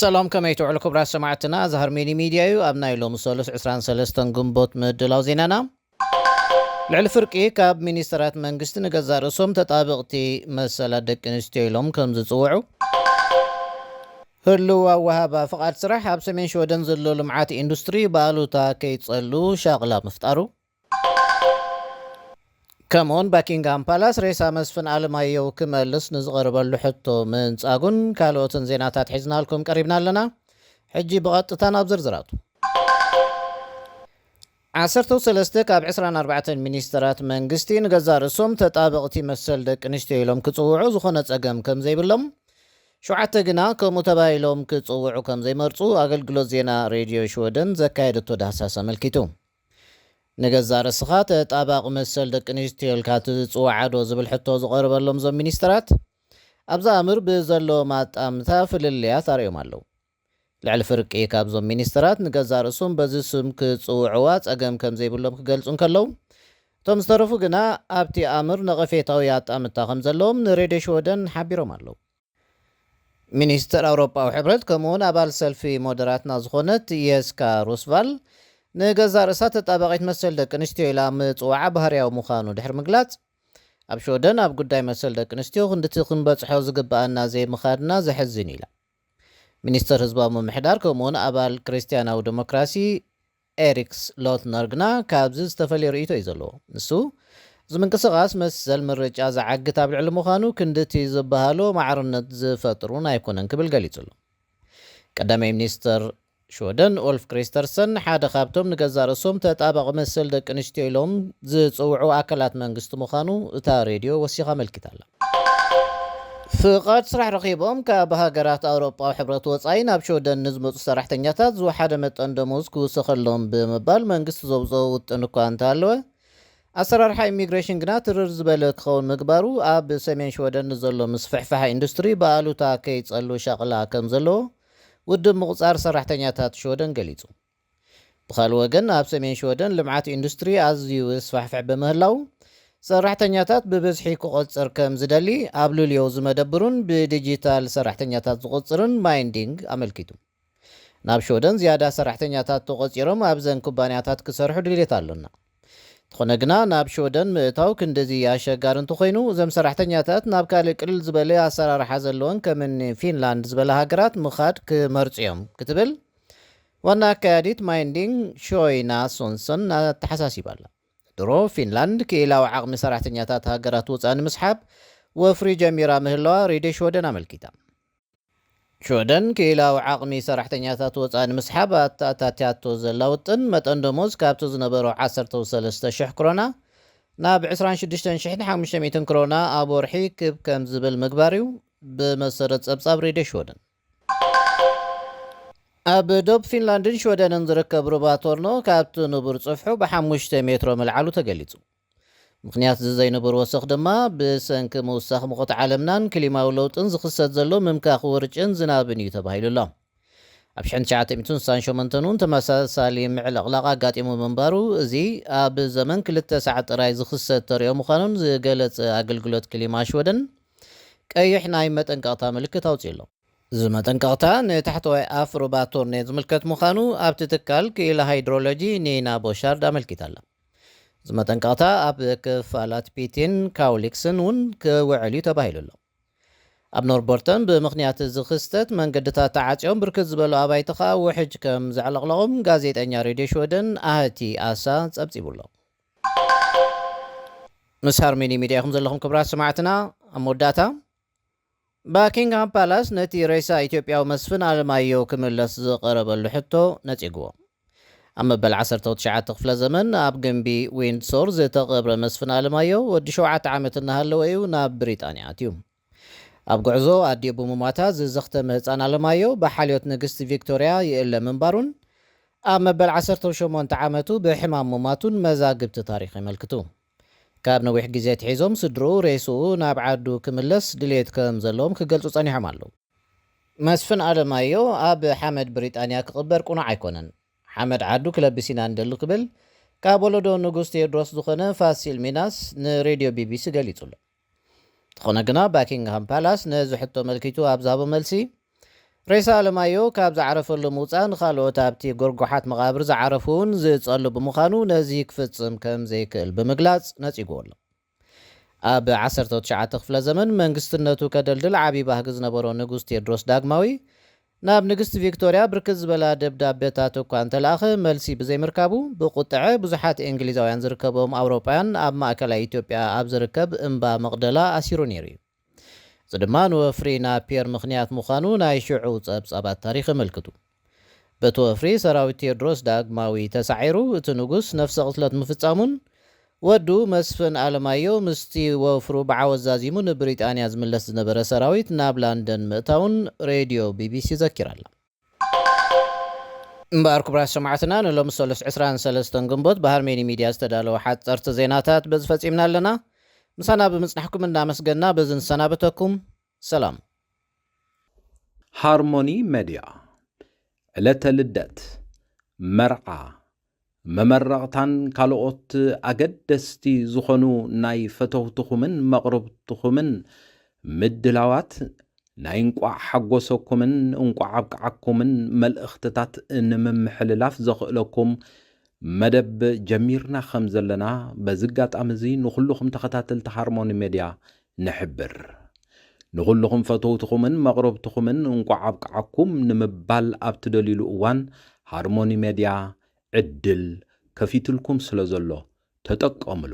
سلام كما يتوعل كبرى سماعتنا ظهر ميني ميديا أبناء لهم الثالث عسران سلستن قنبوت مدلاو زيننا لعل فرقي كاب مينيسترات منقست نقزار رسوم تطابقتي مسألة دك نستيلهم كم زصوعو هلو وهابا فقط سرح هاب سمين شودن زلو لمعات اندستري بالوتا كيتصلو شاغلا مفتارو كمون باكينغهام بالاس رئيسا مسفن عالمايو كمالس نزغرب اللحطو من تساقون كالوتن زيناتات حزنا لكم قريبنا لنا حجي بغطتان أبزر زراتو عسرتو سلستك اب 24 مينيسترات منقستي نقزار السوم تطابقتي مسل دك نشتيلهم كتصوعو زخونة أقام كم زي بلهم شوعتا قنا كمتبايلهم كتصوعو كم زي مرصو أقل قلوزينا راديو شودن زكايدتو دهساسا ملكيتو نقزار السخات تطابق مسل دك نشتيل كاتتصوع عدو زبل حتو زغرب اللهم زم مينيسترات أبزا أمر بزلو مات أمتا فلليات أريوم اللو لعل فرق إيه كابزوم مينيسترات نقزار السوم بزيسوم كتصوعوات أقام كم زي بلهم كقلصون كاللو توم سترفو قنا أبتي أمر نغفيتاويات أمتا خمزلوم نريدش ودن حبيرو مالو مينيستر أوروبا وحبرت كمون أبال سلفي مودرات نازخونت يسكا روسفال نقزار السات تطابقيت مسل دك نشتيو إلا متصوعا بهارياو مخانو دحر مقلات أب شودن أب قداي مسل دك نشتيو خندتي خنبصحو زقبأنا زي مخادنا زحزين إلا ሚኒስትር ህዝባዊ ምምሕዳር ከምኡውን ኣባል ክርስቲያናዊ ዲሞክራሲ ኤሪክስ ሎትነርግና ካብዚ ዝተፈለየ ርእይቶ እዩ ዘለዎ ንሱ እዚ ምንቅስቓስ መሰል ምርጫ ዝዓግት ኣብ ልዕሊ ምዃኑ ክንድቲ ዝበሃሎ ማዕርነት ዝፈጥሩን ኣይኮነን ክብል ገሊጹ ኣሎ ቀዳማይ ሚኒስትር ሽወደን ኦልፍ ክሪስተርሰን ሓደ ካብቶም ንገዛእ ርእሶም ተጣባቂ መሰል ደቂ ኣንስትዮ ኢሎም ዝፅውዑ ኣካላት መንግስቲ ምዃኑ እታ ሬድዮ ወሲኻ መልኪታ ኣላ ፍቃድ ስራሕ ረኺቦም ካብ ሃገራት ኣውሮጳ ሕብረት ወፃኢን ኣብ ሾደን ንዝመፁ ሰራሕተኛታት ዝወሓደ መጠን ደሞዝ ክውሰኸሎም ብምባል መንግስቲ ዘውፅኦ ውጥን እኳ እንተሃለወ ኣሰራርሓ ኢሚግሬሽን ግና ትርር ዝበለ ክኸውን ምግባሩ ኣብ ሰሜን ሾደን ዘሎ ምስፍሕፋሕ ኢንዱስትሪ ብኣሉታ ከይፀሉ ሸቕላ ከም ዘለዎ ውድብ ምቁፃር ሰራሕተኛታት ሾደን ገሊጹ ብኻልእ ወገን ኣብ ሰሜን ሾደን ልምዓት ኢንዱስትሪ ኣዝዩ ዝስፋሕፍሕ ብምህላው ሰራሕተኛታት ብብዝሒ ክቆፅር ከም ዝደሊ ኣብ ሉልዮ ዝመደብሩን ብዲጂታል ሰራሕተኛታት ዝቆፅርን ማይንዲንግ ኣመልኪቱ ናብ ሾደን ዝያዳ ሰራሕተኛታት ተቆፂሮም ኣብ ዘን ኩባንያታት ክሰርሑ ድሌት ኣሎና ትኾነ ግና ናብ ሾደን ምእታው ክንደዚ ኣሸጋሪ እንተኮይኑ እዞም ሰራሕተኛታት ናብ ካልእ ቅልል ዝበለ ኣሰራርሓ ዘለዎን ከምኒ ፊንላንድ ዝበለ ሃገራት ምኻድ ክመርፁ እዮም ክትብል ዋና ኣካያዲት ማይንዲንግ ሾይና ሶንሰን ተሓሳሲባ ኣላ ድሮ ፊንላንድ ክኢላዊ ዓቕሚ ሰራሕተኛታት ሃገራት ወፃኢ ንምስሓብ ወፍሪ ጀሚራ ምህላዋ ሬድዮ ሾደን ኣመልኪታ ሾደን ክኢላዊ ዓቕሚ ሰራሕተኛታት ወፃኢ ንምስሓብ ኣታትያቶ ዘላ ውጥን መጠን ደሞዝ ካብቲ ዝነበሮ 13,000 ክሮና ናብ 26,500 ክሮና ኣብ ወርሒ ክብ ከም ዝብል ምግባር እዩ ብመሰረት ፀብፃብ ሬድዮ ሾደን ኣብ ዶብ ፊንላንድን ሾደንን ዝርከብ ሩባቶርኖ ካብቲ ንቡር ፅፍሑ ብ5 ሜትሮ መልዓሉ ተገሊጹ ምክንያት ዝዘይንቡር ወሰኽ ድማ ብሰንኪ ምውሳኽ ሙቐት ዓለምናን ክሊማዊ ለውጥን ዝኽሰት ዘሎ ምምካኽ ውርጭን ዝናብን እዩ ተባሂሉ ኣሎ ኣብ 1968 እውን ተመሳሳሊ ምዕልቕላቕ ኣጋጢሙ ምንባሩ እዚ ኣብ ዘመን 2 ሰዓት ጥራይ ዝኽሰት ተሪኦ ምዃኑን ዝገለጸ ኣገልግሎት ክሊማ ሾደን ቀይሕ ናይ መጠንቀቕታ ምልክት ኣውፂኡ ኣሎ እዚ መጠንቀቕታ ንታሕተዋይ ኣፍ ሩባቶርኔ ዝምልከት ምዃኑ ኣብቲ ትካል ክኢላ ሃይድሮሎጂ ኒና ቦሻርድ ኣመልኪታ ኣላ እዚ መጠንቀቕታ ኣብ ክፋላት ፒቲን ካውሊክስን እውን ክውዕል እዩ ተባሂሉ ኣሎ ኣብ ኖርቦርተን ብምኽንያት እዚ ክስተት መንገድታት ተዓፅዮም ብርክት ዝበሉ ኣባይቲ ከዓ ውሕጅ ከም ዘዕለቕለቖም ጋዜጠኛ ሬድዮ ሾደን ኣህቲ ኣሳ ፀብፂቡሎ ምስ ሃርሜኒ ሚድያ ኢኹም ዘለኹም ክቡራት ሰማዕትና ኣብ መወዳእታ ባኪንግሃም ፓላስ ነቲ ሬሳ ኢትዮጵያዊ መስፍን ኣለማዮ ክምለስ ዝቐረበሉ ሕቶ ነፂግዎ ኣብ መበል 19 ክፍለ ዘመን ኣብ ገንቢ ዊንድሶር ዝተቐብረ መስፍን ኣለማዮ ወዲ 7 ዓመት እናሃለወ እዩ ናብ ብሪጣንያ ኣትዩ ኣብ ጉዕዞ ኣዲኡ ብምሟታ ዝዘኽተመ ህፃን ኣለማዮ ብሓልዮት ንግስቲ ቪክቶርያ ይእለ ምንባሩን ኣብ መበል 18 ዓመቱ ብሕማም ምሟቱን መዛግብቲ ታሪክ ይመልክቱ ካብ ነዊሕ ግዜ ትሒዞም ስድሩ ሬስኡ ናብ ዓዱ ክምለስ ድሌት ከም ዘለዎም ክገልጹ ጸኒሖም ኣለዉ መስፍን ኣለማዮ ኣብ ሓመድ ብሪጣንያ ክቕበር ቁኑዕ ኣይኮነን ሓመድ ዓዱ ክለብስ ኢና እንደሉ ክብል ካብ ወለዶ ንጉስ ቴዎድሮስ ዝኾነ ፋሲል ሚናስ ንሬድዮ ቢቢሲ ገሊጹ ኣሎ ትኾነ ግና ባኪንግሃም ፓላስ ነዚ ሕቶ መልኪቱ ኣብ ዝሃቦ መልሲ ሬሳ ኣለማዮ ካብ ዝዓረፈሉ ምውፃእ ንኻልኦት ኣብቲ ጎርጎሓት መቓብር ዝዓረፉ እውን ዝጸሉ ብምዃኑ ነዚ ክፍጽም ከም ዘይክእል ብምግላጽ ነጺግዎ ኣሎ። ኣብ 19 ክፍለ ዘመን መንግስትነቱ ከደልድል ዓብዪ ባህጊ ዝነበሮ ንጉስ ቴዎድሮስ ዳግማዊ ናብ ንግስቲ ቪክቶርያ ብርክት ዝበላ ደብዳቤታት እኳ እንተለኣኸ መልሲ ብዘይምርካቡ ብቁጥዐ ብዙሓት እንግሊዛውያን ዝርከቦም ኣውሮጳውያን ኣብ ማእከላይ ኢትዮጵያ ኣብ ዝርከብ እምባ መቕደላ ኣሲሩ ነይሩ እዩ። እዚ ድማ ንወፍሪ ናብ ፒየር ምኽንያት ምዃኑ ናይ ሽዑ ጸብጻባት ታሪክ የመልክቱ። በቲ ወፍሪ ሰራዊት ቴዎድሮስ ዳግማዊ ተሳዒሩ እቲ ንጉስ ነፍሰ ቅትለት ምፍጻሙን ወዱ መስፍን ኣለማዮ ምስቲ ወፍሩ ብዓወት ዛዚሙ ንብሪጣንያ ዝምለስ ዝነበረ ሰራዊት ናብ ላንደን ምእታውን ሬድዮ ቢቢሲ ዘኪር ኣላ። እምበር ክቡራት ሰማዕትና ንሎሚ 23 ግንቦት ብሃርሜኒ ሚድያ ዝተዳለወ ሓፀርቲ ዜናታት በዚ ፈጺምና ኣለና። ምሳና ብምጽናሕኩም እናመስገና በዚ ንሰናበተኩም። ሰላም። ሃርሞኒ ሚድያ ዕለተ ልደት፣ መርዓ፣ መመረቕታን ካልኦት ኣገደስቲ ዝኾኑ ናይ ፈተውትኹምን መቕረብትኹምን ምድላዋት ናይ እንቋዕ ሓጎሰኩምን እንቋዕ ኣብቅዓኩምን መልእኽትታት ንምምሕልላፍ ዘኽእለኩም መደብ ጀሚርና ከም ዘለና በዚ ኣጋጣሚ እዚ ንኹልኹም ተኸታተልቲ ሃርሞኒ ሚድያ ንሕብር። ንኹልኹም ፈተውትኹምን መቕረብትኹምን እንቋዕ ኣብቅዓኩም ንምባል ኣብ ትደልይሉ እዋን ሃርሞኒ ሚድያ ዕድል ከፊትልኩም ስለ ዘሎ ተጠቀምሉ።